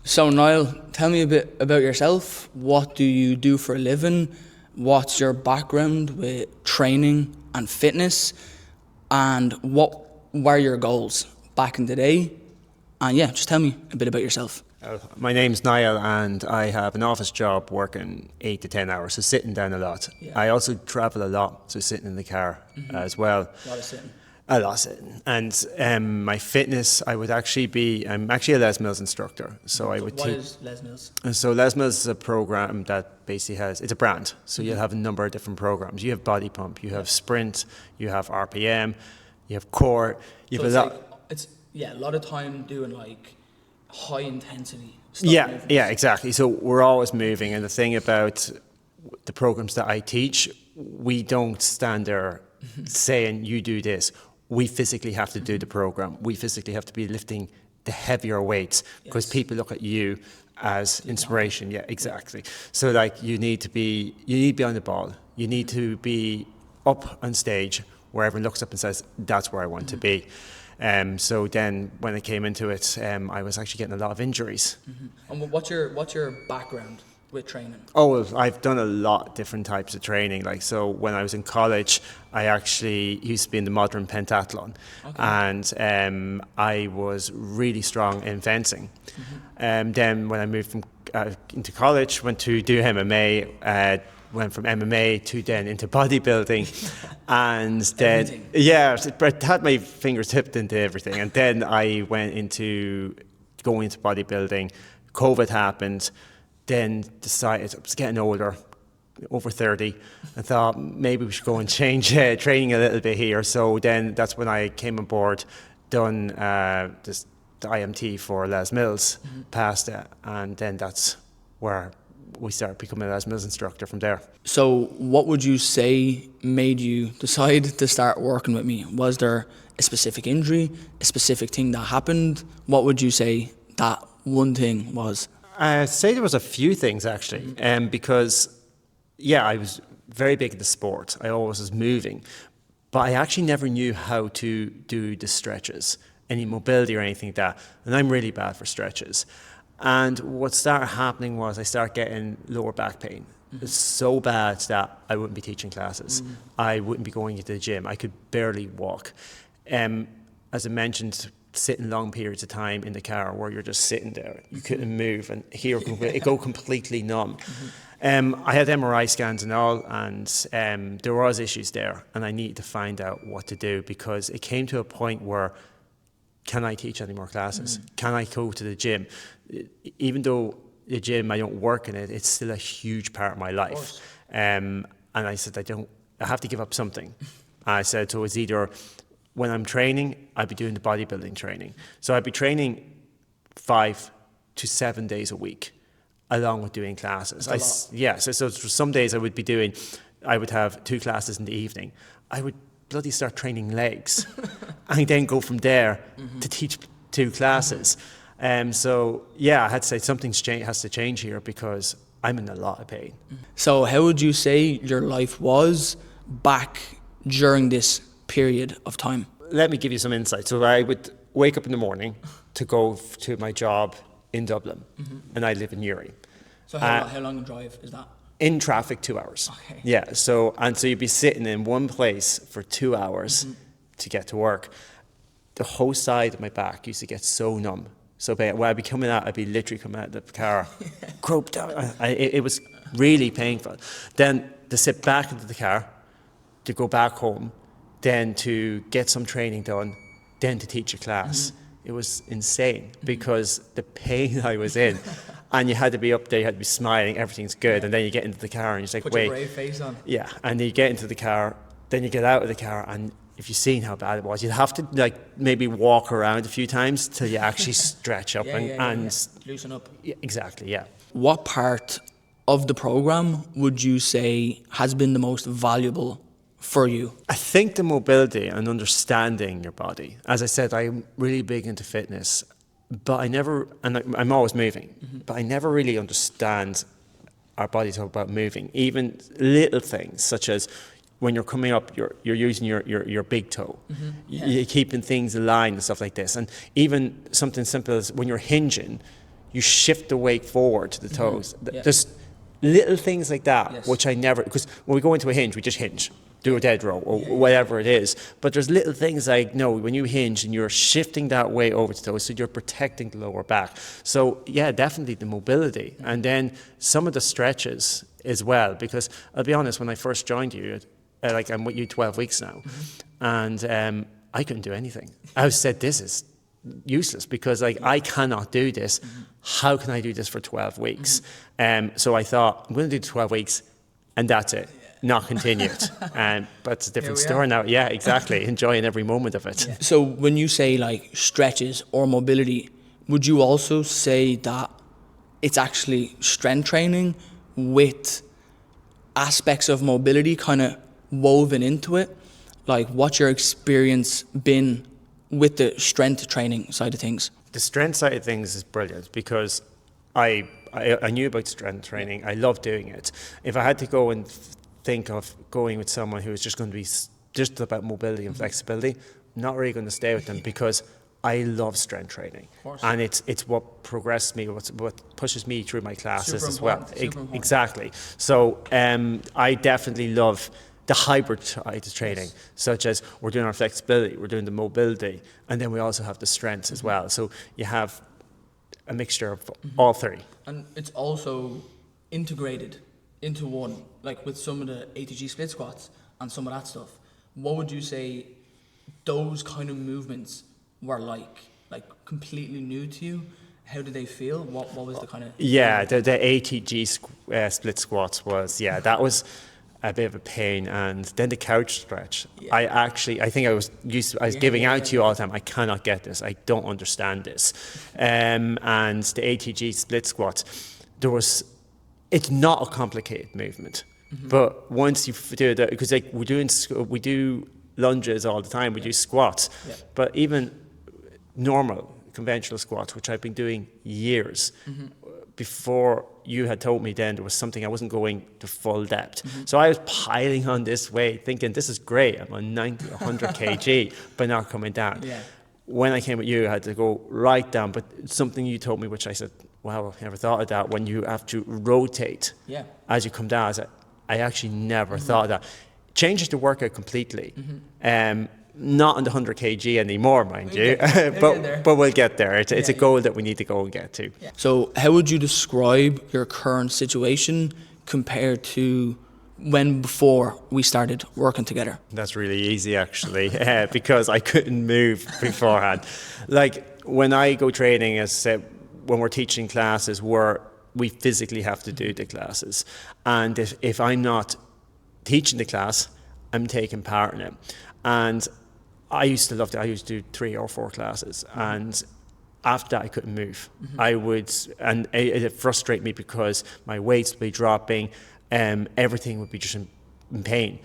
So Niall, tell me a bit about yourself. What do you do for a living? What's your background with training and fitness? And what were your goals back in the day? And yeah, just tell me a bit about yourself. My name's Niall and I have an office job working 8 to 10 hours, so sitting down a lot. Yeah. I also travel a lot, so sitting in the car as well. A lot of sitting. A lot sitting. And my fitness, I'm actually a Les Mills instructor. So I would What teach. is Les Mills? So Les Mills is a program that basically it's a brand. So you'll have a number of different programs. You have body pump, you have sprint, you have RPM, you have core, you have a lot. A lot of time doing like high intensity stuff. Yeah, exactly. So we're always moving. And the thing about the programs that I teach, we don't stand there saying you do this. We physically have to do the program. We physically have to be lifting the heavier weights because people look at you as inspiration. Yeah, exactly. So like you need to be on the ball. You need to be up on stage where everyone looks up and says, that's where I want to be. So then when I came into it, I was actually getting a lot of injuries. And what's your background with training? Oh, well, I've done a lot of different types of training. Like, so when I was in college, I actually used to be in the modern pentathlon. Okay. And I was really strong in fencing. Then when I moved into college, went to do MMA, went from MMA to then into bodybuilding. And then, I had my fingers tipped into everything. And then I went into going into bodybuilding. COVID happened. Then decided I was getting older, over 30, and thought maybe we should go and change training a little bit here. So then that's when I came on board, done the IMT for Les Mills, passed it, and then that's where we started becoming a Les Mills instructor from there. So what would you say made you decide to start working with me? Was there a specific injury, a specific thing that happened? What would you say that one thing was? I'd say there was a few things actually, because I was very big into sport. I always was moving, but I actually never knew how to do the stretches, any mobility or anything like that. And I'm really bad for stretches. And what started happening was I started getting lower back pain. It's so bad that I wouldn't be teaching classes. I wouldn't be going into the gym. I could barely walk. As I mentioned, sitting long periods of time in the car where you're just sitting there, you couldn't move, and here it go completely numb. I had MRI scans and all, and there was issues there, and I needed to find out what to do because it came to a point where, can I teach any more classes? Can I go to the gym? Even though the gym, I don't work in it, it's still a huge part of my life. And I said, I have to give up something. I said, so it's either when I'm training, I'd be doing the bodybuilding training. So I'd be training 5 to 7 days a week, along with doing classes. So some days I would have 2 classes in the evening. I would bloody start training legs and then go from there to teach 2 classes. I had to say something has to change here because I'm in a lot of pain. So how would you say your life was back during this period of time? Let me give you some insight. So I would wake up in the morning to go to my job in Dublin, and I live in Uri. So how long a drive is that? In traffic, 2 hours. Okay. Yeah, so you'd be sitting in one place for 2 hours to get to work. The whole side of my back used to get so numb. So when I'd be coming out, I'd be literally coming out of the car, groped down. It was really painful. Then to sit back into the car, to go back home, then to get some training done, then to teach a class. It was insane because the pain I was in, and you had to be up there, you had to be smiling, everything's good, and then you get into the car and you're like, Put wait. your brave face on. Yeah, and then you get into the car, then you get out of the car, and if you've seen how bad it was, you'd have to maybe walk around a few times till you actually stretch up and loosen up. Yeah, exactly, yeah. What part of the program would you say has been the most valuable for you? I think the mobility and understanding your body. As I said, I'm really big into fitness, but I'm always moving, but I never really understand our bodies about moving. Even little things such as when you're coming up, you're using your big toe. You're keeping things aligned and stuff like this. And even something simple as when you're hinging, you shift the weight forward to the toes. Yeah. Just little things like that, Yes. which I never, because when we go into a hinge, we just hinge, do a dead row or whatever it is. But there's little things like, no, when you hinge and you're shifting that weight over to toes, so you're protecting the lower back. So yeah, definitely the mobility. And then some of the stretches as well, because I'll be honest, when I first joined you, like I'm with you 12 weeks now, and I couldn't do anything. I said, this is useless because like I cannot do this. How can I do this for 12 weeks? So I thought, I'm going to do 12 weeks and that's it. Not continued. But it's a different story now. Yeah, exactly. Enjoying every moment of it. So when you say like stretches or mobility, would you also say that it's actually strength training with aspects of mobility kind of woven into it? Like what's your experience been with the strength training side of things? The strength side of things is brilliant because I knew about strength training. I love doing it. If I had to go and think of going with someone who was just going to be just about mobility and flexibility, I'm not really going to stay with them because I love strength training, and it's what progressed me, what pushes me through my classes as well. Exactly. So I definitely love the hybrid side of training, such as we're doing our flexibility, we're doing the mobility, and then we also have the strengths as well. So you have a mixture of all three. And it's also integrated into one, like with some of the ATG split squats and some of that stuff. What would you say those kind of movements were like completely new to you? How did they feel? What was the kind of... Yeah, the ATG split squats was, that was a bit of a pain. And then the couch stretch. Yeah. I think I was giving out to you all the time. I cannot get this. I don't understand this. And the ATG split squats, it's not a complicated movement. But once you do that, because like we do lunges all the time, we do squats, but even normal conventional squats, which I've been doing years, before you had told me then there was something I wasn't going to full depth. So I was piling on this weight thinking this is great, I'm on 90, 100 kg, but not coming down. When I came with you, I had to go right down, but something you told me, which I said, wow, I never thought of that, when you have to rotate as you come down. I actually never thought of that. Changes the workout completely. Not on the 100 kg anymore, mind you, but we'll get there. It's a goal that we need to go and get to. So how would you describe your current situation compared to before we started working together? That's really easy, actually, because I couldn't move beforehand. Like when I go training, as I said, when we're teaching classes, we physically have to do the classes. And if I'm not teaching the class, I'm taking part in it. And I used to love that. I used to do 3 or 4 classes. And after that, I couldn't move. And it frustrated me because my weights would be dropping, everything would be just in pain.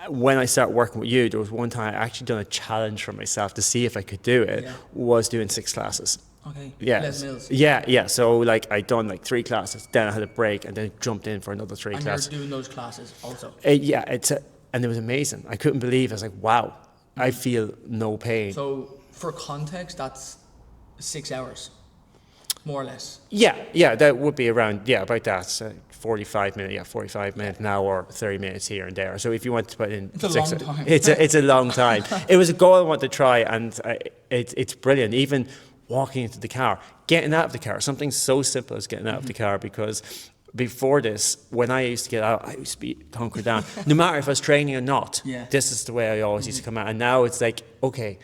When I started working with you, there was one time I actually done a challenge for myself to see if I could do it, was doing 6 classes. Okay. Yeah. Les Mills. Yeah. So like I done like 3 classes, then I had a break, and then jumped in for another 3 classes. And you're doing those classes also. And it was amazing. I couldn't believe it. I was like, wow, I feel no pain. So for context, that's 6 hours, more or less. Yeah, that would be around about that. 45 minutes, 45 minutes an hour, 30 minutes here and there. So if you want to put in, it's a long time. It's a long time. It was a goal I wanted to try, and it's brilliant. Even walking into the car, getting out of the car, something so simple as getting out of the car, because before this, when I used to get out, I used to be hunkered down. No matter if I was training or not, this is the way I always used to come out. And now it's like, okay,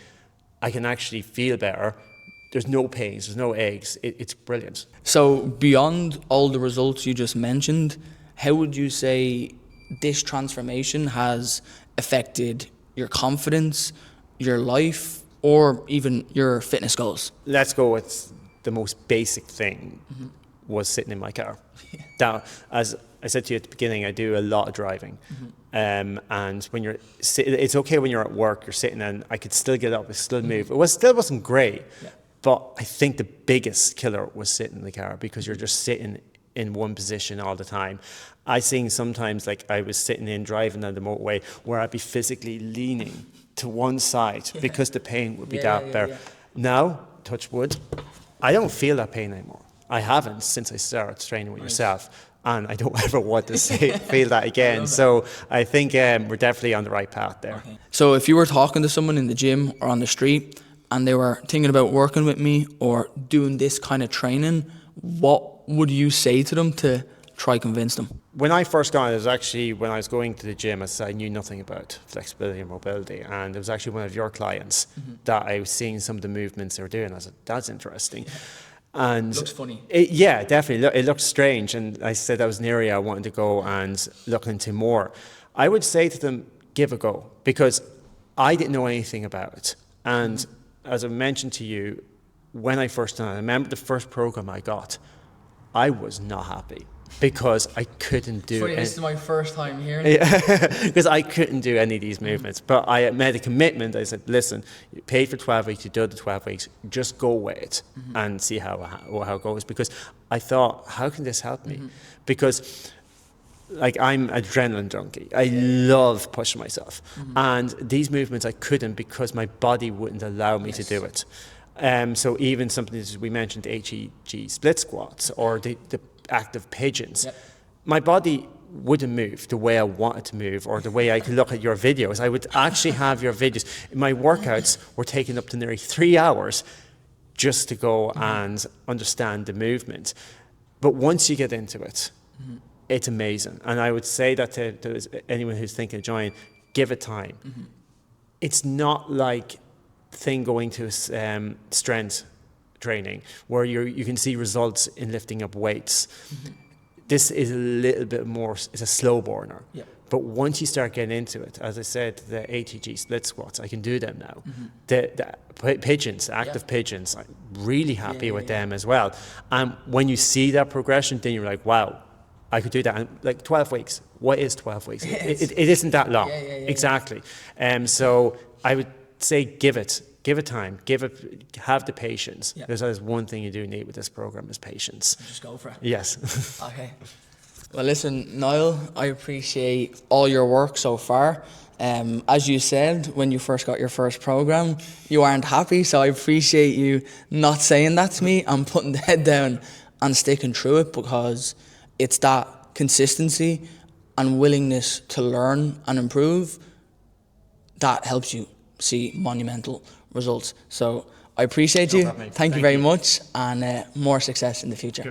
I can actually feel better. There's no pains, there's no aches. It's brilliant. So beyond all the results you just mentioned, how would you say this transformation has affected your confidence, your life, or even your fitness goals? Let's go with the most basic thing, was sitting in my car. Now, as I said to you at the beginning, I do a lot of driving. And when you're sitting, it's okay when you're at work, you're sitting, and I could still get up, I still move. It still wasn't great, but I think the biggest killer was sitting in the car, because you're just sitting in one position all the time. I seen sometimes, like I was sitting in driving on the motorway, where I'd be physically leaning to one side because the pain would be that better. Now, touch wood, I don't feel that pain anymore. I haven't since I started training with yourself. And I don't ever want to feel that again. So I think we're definitely on the right path there. Okay. So if you were talking to someone in the gym or on the street and they were thinking about working with me or doing this kind of training, what would you say to them to try convince them? When I first got it, it was actually when I was going to the gym, I knew nothing about flexibility and mobility. And it was actually one of your clients that I was seeing some of the movements they were doing. I was like, that's interesting. Yeah. And looks funny. Yeah, definitely. It looked strange. And I said that was an area I wanted to go and look into more. I would say to them, give a go, because I didn't know anything about it. And as I mentioned to you, when I first done it, I remember the first program I got, I was not happy because I couldn't do it. This is my first time hearing it. Because I couldn't do any of these movements. But I made a commitment. I said, listen, you paid for 12 weeks, you did the 12 weeks, just go with it and see how it goes. Because I thought, how can this help me? Because like I'm an adrenaline junkie. I love pushing myself. And these movements I couldn't because my body wouldn't allow me to do it. So even something as we mentioned, HEG split squats or the active pigeons, my body wouldn't move the way I wanted to move or the way I could look at your videos. I would actually have your videos. My workouts were taking up to nearly 3 hours just to go and understand the movement. But once you get into it, it's amazing. And I would say that to anyone who's thinking of joining, give it time. It's not like thing going to strength training where you can see results in lifting up weights. This is a little bit more, it's a slow burner. But once you start getting into it, as I said, the ATG split squats, I can do them now. The pigeons, active pigeons, I'm really happy with them as well. And when you see that progression, then you're like, wow, I could do that. And like 12 weeks, what is 12 weeks? It isn't that long. Exactly. So I would say give it time, have the patience. Because that is one thing you do need with this program is patience. Just go for it. Yes. Okay. Well, listen, Niall, I appreciate all your work so far. As you said, when you first got your first program, you aren't happy. So I appreciate you not saying that to me and putting the head down and sticking through it, because it's that consistency and willingness to learn and improve that helps you see monumental results. So I appreciate you. Thank you very much, and more success in the future. Good.